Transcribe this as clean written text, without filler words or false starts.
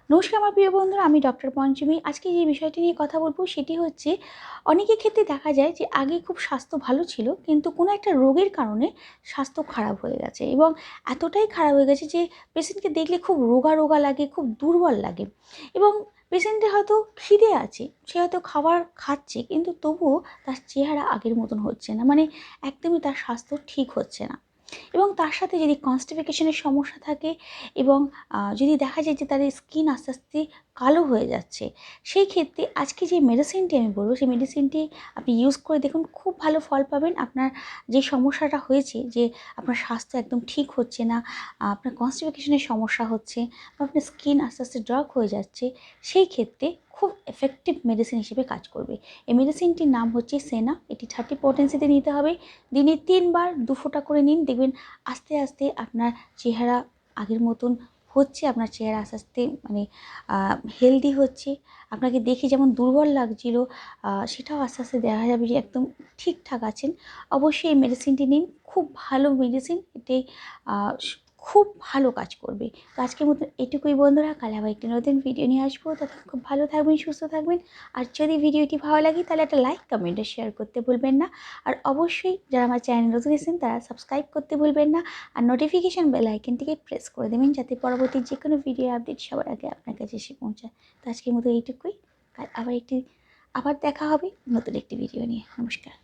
নমস্কার আমার প্রিয় বন্ধুরা, আমি ডক্টর পঞ্চমী। আজকে যে বিষয়টি নিয়ে কথা বলবো সেটি হচ্ছে, অনেকের ক্ষেত্রে দেখা যায় যে আগে খুব স্বাস্থ্য ভালো ছিল, কিন্তু কোনো একটা রোগের কারণে স্বাস্থ্য খারাপ হয়ে গেছে এবং এতটাই খারাপ হয়ে গেছে যে পেশেন্টকে দেখলে খুব রোগা রোগা লাগে, খুব দুর্বল লাগে এবং পেশেন্টের হয়তো খিদে আছে, সে হয়তো খাবার খাচ্ছে, কিন্তু তবুও তার চেহারা আগের মতন হচ্ছে না, মানে একদমই তার স্বাস্থ্য ঠিক হচ্ছে না। এবং তার সাথে যদি কনস্টিপেশনের সমস্যা থাকে এবং যদি দেখা যায় যে তার স্কিন আস্তে আস্তে কালো হয়ে যাচ্ছে, সেই ক্ষেত্রে আজকে যে মেডিসিনটি আমি বলবো, সেই মেডিসিনটি আপনি ইউজ করে দেখুন, খুব ভালো ফল পাবেন। আপনার যে সমস্যাটা হয়েছে যে আপনার স্বাস্থ্য একদম ঠিক হচ্ছে না, আপনার কনস্টিপেশনের সমস্যা হচ্ছে বা আপনার স্কিন আস্তে আস্তে ডার্ক হয়ে যাচ্ছে, সেই ক্ষেত্রে খুব এফেক্টিভ মেডিসিন হিসেবে কাজ করবে। এই মেডিসিনটির নাম হচ্ছে সেনা। এটি 30 পোটেন্সিতে নিতে হবে। দিনে 3 বার 2 ফোঁটা করে নিন, দেখবেন আস্তে আস্তে আপনার চেহারা আগের মতন হচ্ছে, আপনার চেহারা আস্তে আস্তে মানে হেলদি হচ্ছে। আপনাকে দেখে যেমন দুর্বল লাগছিল, সেটাও আস্তে আস্তে দেখা যাবে যে একদম ঠিকঠাক আছেন। অবশ্যই এই মেডিসিনটি নিন, খুব ভালো মেডিসিন এটি, খুব ভালো কাজ করবে। তো আজকের মতো এটুকুই বন্ধুরা, কাল আবার একটি নতুন ভিডিও নিয়ে আসবো। তখন খুব ভালো থাকবেন, সুস্থ থাকবেন। আর যদি ভিডিওটি ভালো লাগে তাহলে একটা লাইক, কমেন্ট আর শেয়ার করতে ভুলবেন না। আর অবশ্যই যারা আমার চ্যানেল নতুন এসেছেন তারা সাবস্ক্রাইব করতে ভুলবেন না, আর নোটিফিকেশান বেল আইকনটিকে প্রেস করে দেবেন, যাতে পরবর্তী যে কোনো ভিডিও আপডেট সবার আগে আপনার কাছে এসে পৌঁছায়। তো আজকের মতো এইটুকুই, কাল আবার দেখা হবে নতুন একটি ভিডিও নিয়ে। নমস্কার।